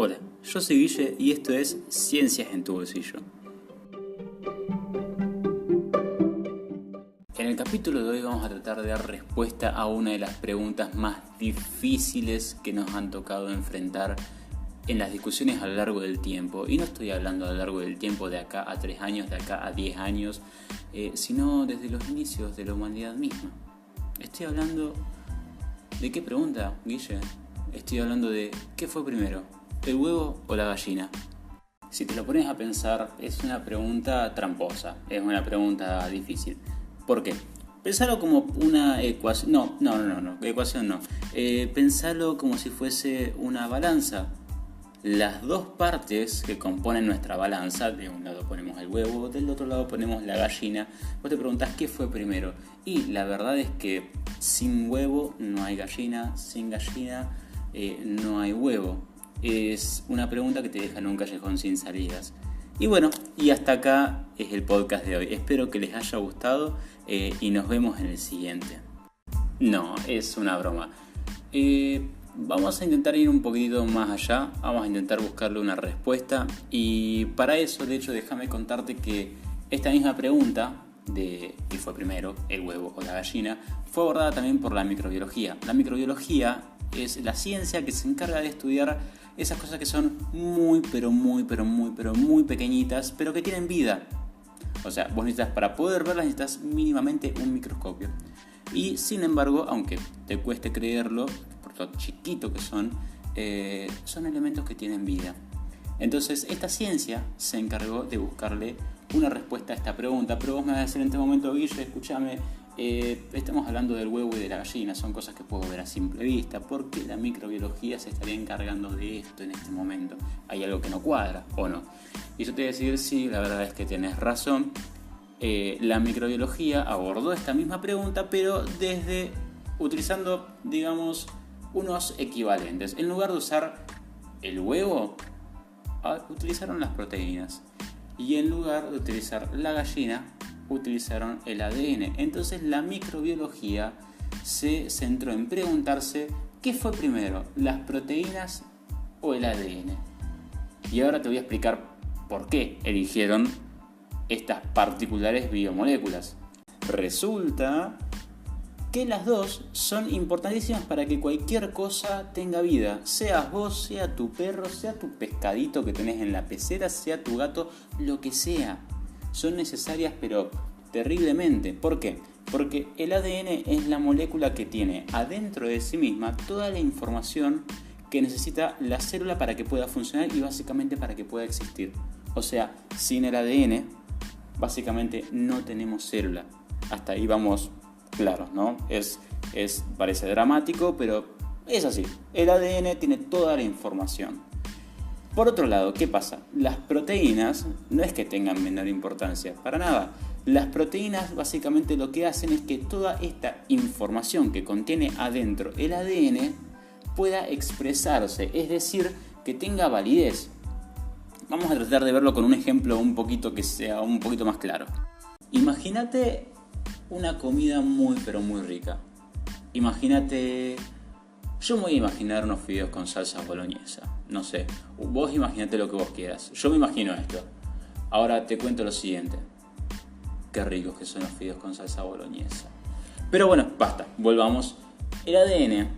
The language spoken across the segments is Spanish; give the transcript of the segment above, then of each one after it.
Hola, yo soy Guille y esto es Ciencias en tu bolsillo. En el capítulo de hoy vamos a tratar de dar respuesta a una de las preguntas más difíciles que nos han tocado enfrentar en las discusiones a lo largo del tiempo. Y no estoy hablando a lo largo del tiempo de acá a 3 años, de acá a 10 años, sino desde los inicios de la humanidad misma. Estoy hablando de qué pregunta, Guille. Estoy hablando de ¿qué fue primero? ¿El huevo o la gallina? Si te lo pones a pensar, es una pregunta tramposa, es una pregunta difícil. ¿Por qué? Pensalo como una ecuación. No, ecuación no. Pensalo como si fuese una balanza. Las dos partes que componen nuestra balanza, de un lado ponemos el huevo, del otro lado ponemos la gallina. Vos te preguntás qué fue primero. Y la verdad es que sin huevo no hay gallina, sin gallina no hay huevo. Es una pregunta que te deja en un callejón sin salidas. Y bueno, y hasta acá es el podcast de hoy. Espero que les haya gustado y nos vemos en el siguiente. No, es una broma. Vamos a intentar ir un poquito más allá. Vamos a intentar buscarle una respuesta. Y para eso, de hecho, déjame contarte que esta misma pregunta de qué fue primero, el huevo o la gallina, fue abordada también por la microbiología. La microbiología es la ciencia que se encarga de estudiar esas cosas que son muy pequeñitas, pero que tienen vida. O sea, vos necesitas, para poder verlas, necesitas mínimamente un microscopio. Y sin embargo, aunque te cueste creerlo, por lo chiquito que son elementos que tienen vida. Entonces, esta ciencia se encargó de buscarle una respuesta a esta pregunta. Pero vos me vas a decir en este momento, Guille, escúchame, estamos hablando del huevo y de la gallina, son cosas que puedo ver a simple vista. ¿Por qué la microbiología se estaría encargando de esto en este momento? ¿Hay algo que no cuadra o no? Y yo te voy a decir, sí, la verdad es que tenés razón. La microbiología abordó esta misma pregunta, pero utilizando, digamos, unos equivalentes. En lugar de usar el huevo, utilizaron las proteínas. Y en lugar de utilizar la gallina, utilizaron el ADN. Entonces la microbiología se centró en preguntarse ¿qué fue primero? ¿Las proteínas o el ADN? Y ahora te voy a explicar por qué eligieron estas particulares biomoléculas. Resulta que las dos son importantísimas para que cualquier cosa tenga vida. Seas vos, sea tu perro, sea tu pescadito que tenés en la pecera, sea tu gato, lo que sea. Son necesarias pero terriblemente. ¿Por qué? Porque el ADN es la molécula que tiene adentro de sí misma toda la información que necesita la célula para que pueda funcionar y básicamente para que pueda existir. O sea, sin el ADN, básicamente no tenemos célula. Hasta ahí vamos claros, ¿no? Parece dramático, pero es así. El ADN tiene toda la información. Por otro lado, ¿qué pasa? Las proteínas no es que tengan menor importancia, para nada. Las proteínas básicamente lo que hacen es que toda esta información que contiene adentro el ADN pueda expresarse, es decir, que tenga validez. Vamos a tratar de verlo con un ejemplo que sea un poquito más claro. Imagínate una comida muy rica. Yo me voy a imaginar unos fideos con salsa boloñesa. No sé, vos imaginate lo que vos quieras. Yo me imagino esto. Ahora te cuento lo siguiente. Qué ricos que son los fideos con salsa boloñesa. Pero bueno, basta, volvamos. El ADN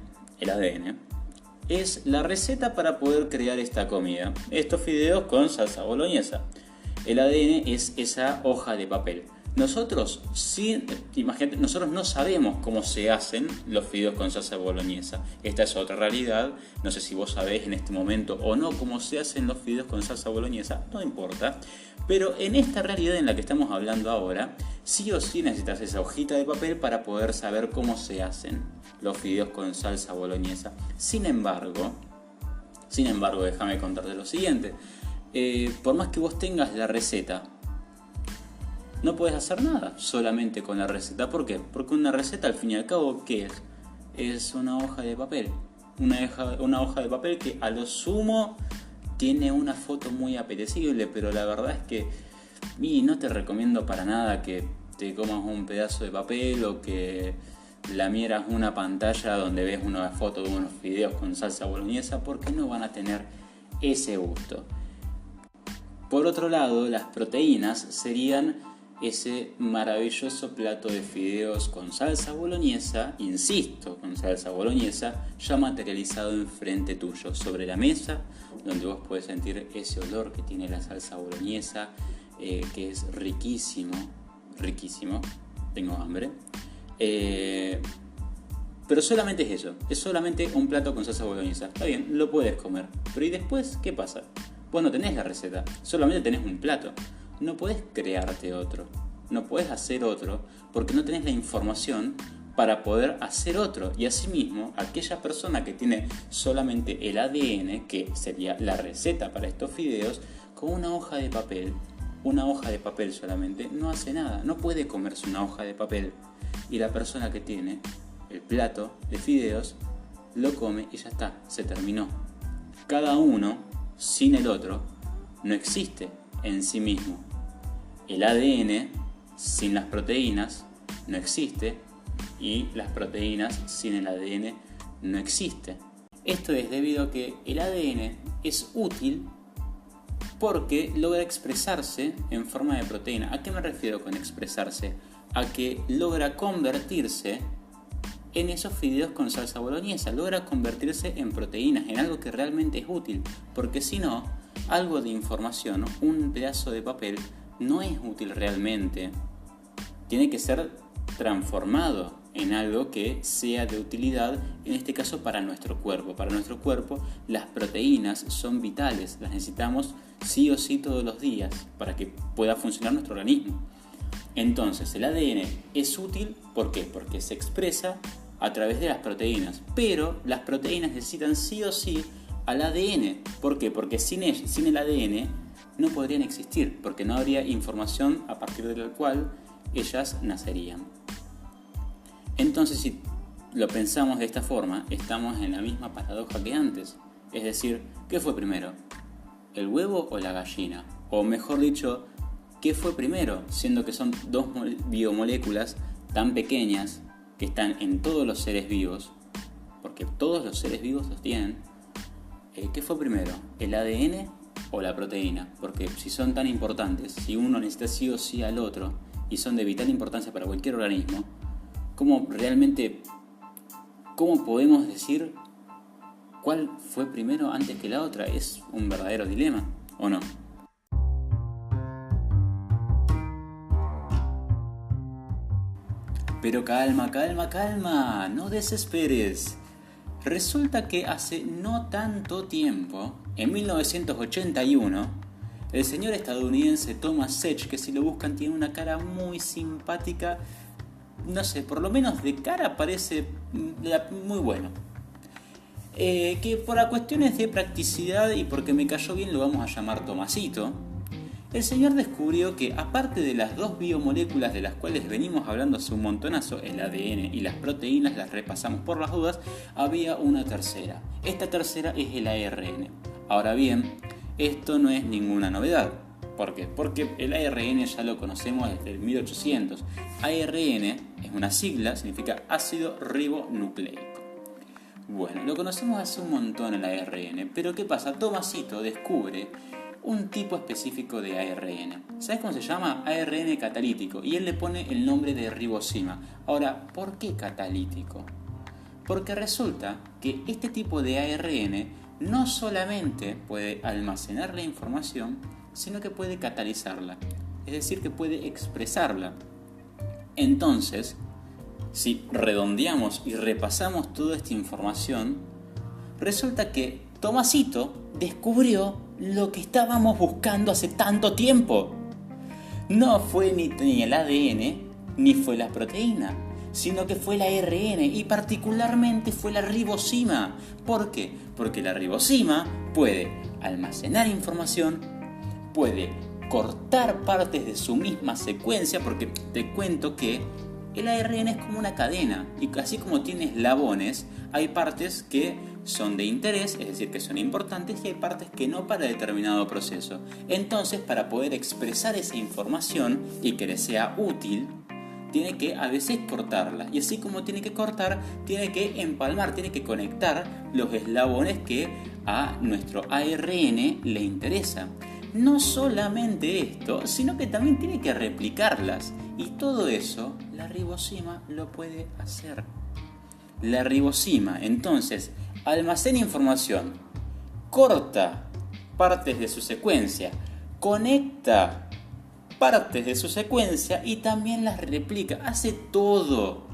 es la receta para poder crear esta comida. Estos fideos con salsa boloñesa. El ADN es esa hoja de papel. Nosotros no sabemos cómo se hacen los fideos con salsa boloñesa. Esta es otra realidad. No sé si vos sabés en este momento o no cómo se hacen los fideos con salsa boloñesa. No importa. Pero en esta realidad en la que estamos hablando ahora, sí o sí necesitas esa hojita de papel para poder saber cómo se hacen los fideos con salsa boloñesa. Sin embargo, déjame contarte lo siguiente. Por más que vos tengas la receta, no puedes hacer nada solamente con la receta. ¿Por qué? Porque una receta, al fin y al cabo, ¿qué es? Es una hoja de papel. Una hoja de papel que a lo sumo tiene una foto muy apetecible, pero la verdad es que no te recomiendo para nada que te comas un pedazo de papel o que lamieras una pantalla donde ves una foto de unos fideos con salsa boloñesa, porque no van a tener ese gusto. Por otro lado, las proteínas serían ese maravilloso plato de fideos con salsa boloñesa, insisto, con salsa boloñesa, ya materializado enfrente tuyo, sobre la mesa, donde vos podés sentir ese olor que tiene la salsa boloñesa, que es riquísimo, riquísimo, tengo hambre. Pero solamente es eso, es solamente un plato con salsa boloñesa. Está bien, lo puedes comer, pero ¿y después qué pasa? Vos no tenés la receta, solamente tenés un plato. No podés crearte otro, no podés hacer otro, porque no tenés la información para poder hacer otro. Y asimismo, aquella persona que tiene solamente el ADN, que sería la receta para estos fideos, con una hoja de papel solamente, no hace nada, no puede comerse una hoja de papel. Y la persona que tiene el plato de fideos lo come y ya está, se terminó. Cada uno sin el otro no existe en sí mismo. El ADN sin las proteínas no existe y las proteínas sin el ADN no existe. Esto es debido a que el ADN es útil porque logra expresarse en forma de proteína. ¿A qué me refiero con expresarse? A que logra convertirse en esos fideos con salsa boloñesa, logra convertirse en proteínas, en algo que realmente es útil, porque si no, algo de información, un pedazo de papel, no es útil realmente. Tiene que ser transformado en algo que sea de utilidad, en este caso para nuestro cuerpo. Para nuestro cuerpo las proteínas son vitales, las necesitamos sí o sí todos los días para que pueda funcionar nuestro organismo. Entonces el ADN es útil, ¿por qué? Porque se expresa a través de las proteínas, pero las proteínas necesitan sí o sí al ADN. ¿Por qué? Porque sin el ADN no podrían existir, porque no habría información a partir de la cual ellas nacerían. Entonces, si lo pensamos de esta forma, estamos en la misma paradoja que antes. Es decir, ¿qué fue primero? ¿El huevo o la gallina? O mejor dicho, ¿qué fue primero? Siendo que son dos biomoléculas tan pequeñas que están en todos los seres vivos, porque todos los seres vivos los tienen. ¿Qué fue primero? ¿El ADN o la proteína? Porque si son tan importantes, si uno necesita sí o sí al otro, y son de vital importancia para cualquier organismo, ¿cómo podemos decir cuál fue primero antes que la otra? Es un verdadero dilema, ¿o no? Pero calma, no desesperes. Resulta que hace no tanto tiempo, en 1981, el señor estadounidense Thomas Sech, que si lo buscan tiene una cara muy simpática, no sé, por lo menos de cara parece muy bueno. Que por cuestiones de practicidad y porque me cayó bien lo vamos a llamar Tomasito. El señor descubrió que aparte de las dos biomoléculas de las cuales venimos hablando hace un montonazo, el ADN y las proteínas, las repasamos por las dudas, había una tercera. Esta tercera es el ARN. Ahora bien, esto no es ninguna novedad. ¿Por qué? Porque el ARN ya lo conocemos desde el 1800. ARN es una sigla, significa ácido ribonucleico. Bueno, lo conocemos hace un montón el ARN, pero ¿qué pasa? Tomasito descubre un tipo específico de ARN. ¿Sabes cómo se llama? ARN catalítico. Y él le pone el nombre de ribosima. Ahora, ¿por qué catalítico? Porque resulta que este tipo de ARN no solamente puede almacenar la información, sino que puede catalizarla. Es decir, que puede expresarla. Entonces, si redondeamos y repasamos toda esta información, resulta que Tomasito descubrió lo que estábamos buscando hace tanto tiempo. No fue ni el ADN, ni fue la proteína, sino que fue el ARN y particularmente fue la ribosima. ¿Por qué? Porque la ribosima puede almacenar información, puede cortar partes de su misma secuencia, porque te cuento que el ARN es como una cadena y así como tiene eslabones, hay partes que son de interés, es decir, que son importantes, y hay partes que no para determinado proceso. Entonces, para poder expresar esa información y que le sea útil, tiene que a veces cortarla. Y así como tiene que cortar, tiene que empalmar, tiene que conectar los eslabones que a nuestro ARN le interesa. No solamente esto, sino que también tiene que replicarlas. Y todo eso, la ribosima lo puede hacer. La ribosima, entonces, almacena información, corta partes de su secuencia, conecta partes de su secuencia y también las replica. Hace todo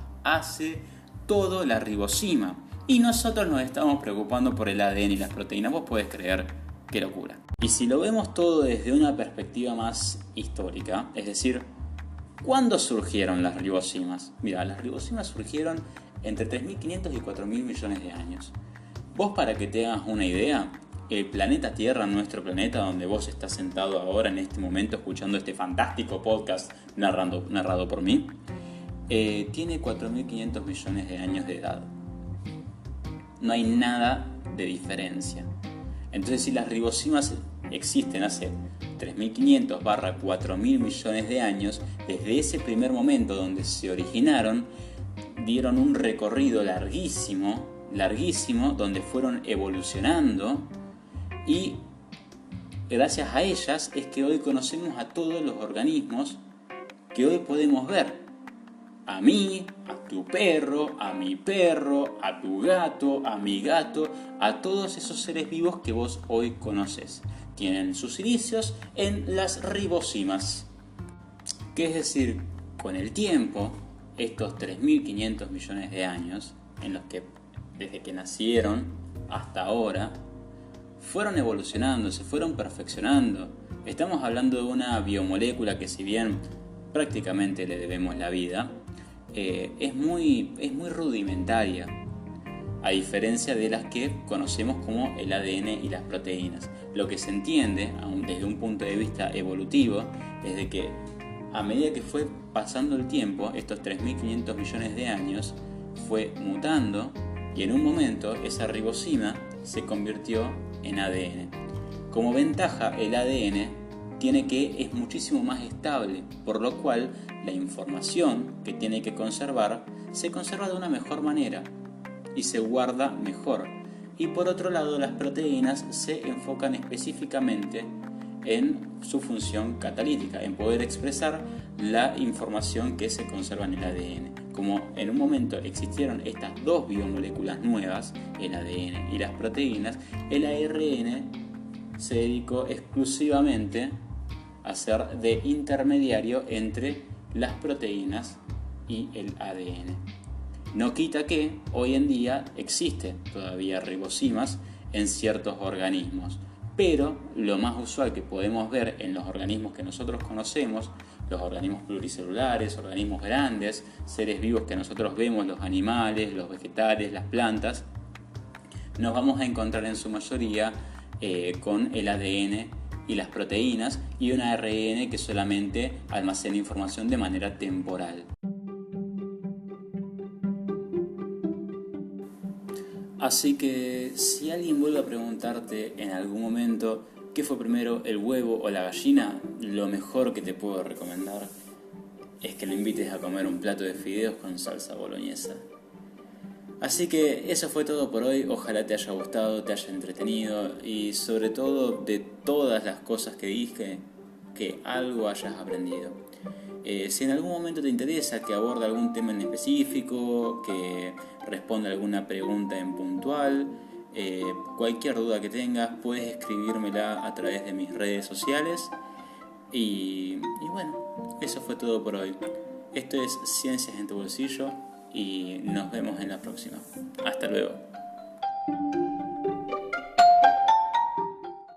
la ribosima. Y nosotros nos estamos preocupando por el ADN y las proteínas. Vos podés creer, qué locura. Y si lo vemos todo desde una perspectiva más histórica, es decir, ¿cuándo surgieron las ribosimas? Mira, las ribosimas surgieron entre 3.500 y 4.000 millones de años. Vos, para que te hagas una idea, el planeta Tierra, nuestro planeta donde vos estás sentado ahora en este momento escuchando este fantástico podcast narrado por mí, tiene 4.500 millones de años de edad. No hay nada de diferencia. Entonces, si las ribosimas existen hace 3.500/4.000 millones de años, desde ese primer momento donde se originaron, dieron un recorrido larguísimo, donde fueron evolucionando, y gracias a ellas es que hoy conocemos a todos los organismos que hoy podemos ver. A mí, a tu perro, a mi perro, a tu gato, a mi gato, a todos esos seres vivos que vos hoy conoces. Tienen sus inicios en las ribosimas. Que es decir, con el tiempo, estos 3.500 millones de años, en los que desde que nacieron hasta ahora, fueron evolucionando, se fueron perfeccionando. Estamos hablando de una biomolécula que, si bien prácticamente le debemos la vida, es muy rudimentaria, a diferencia de las que conocemos como el ADN y las proteínas. Lo que se entiende, aún desde un punto de vista evolutivo, es de que a medida que fue pasando el tiempo, estos 3.500 millones de años, fue mutando, y en un momento esa ribosima se convirtió en ADN. Como ventaja, el ADN es muchísimo más estable, por lo cual la información que tiene que conservar se conserva de una mejor manera y se guarda mejor. Y por otro lado, las proteínas se enfocan específicamente en su función catalítica, en poder expresar la información que se conserva en el ADN. Como en un momento existieron estas dos biomoléculas nuevas, el ADN y las proteínas, el ARN se dedicó exclusivamente a ser de intermediario entre las proteínas y el ADN. No quita que hoy en día existen todavía ribosimas en ciertos organismos, pero lo más usual que podemos ver en los organismos que nosotros conocemos, los organismos pluricelulares, organismos grandes, seres vivos que nosotros vemos, los animales, los vegetales, las plantas, nos vamos a encontrar en su mayoría con el ADN y las proteínas, y un ARN que solamente almacena información de manera temporal. Así que si alguien vuelve a preguntarte en algún momento qué fue primero, el huevo o la gallina, lo mejor que te puedo recomendar es que lo invites a comer un plato de fideos con salsa boloñesa. Así que eso fue todo por hoy. Ojalá te haya gustado, te haya entretenido, y sobre todo, de todas las cosas que dije, que algo hayas aprendido. Si en algún momento te interesa que aborde algún tema en específico, que responda alguna pregunta en puntual, cualquier duda que tengas, puedes escribírmela a través de mis redes sociales. Y bueno, eso fue todo por hoy. Esto es Ciencias en tu Bolsillo, y nos vemos en la próxima. Hasta luego.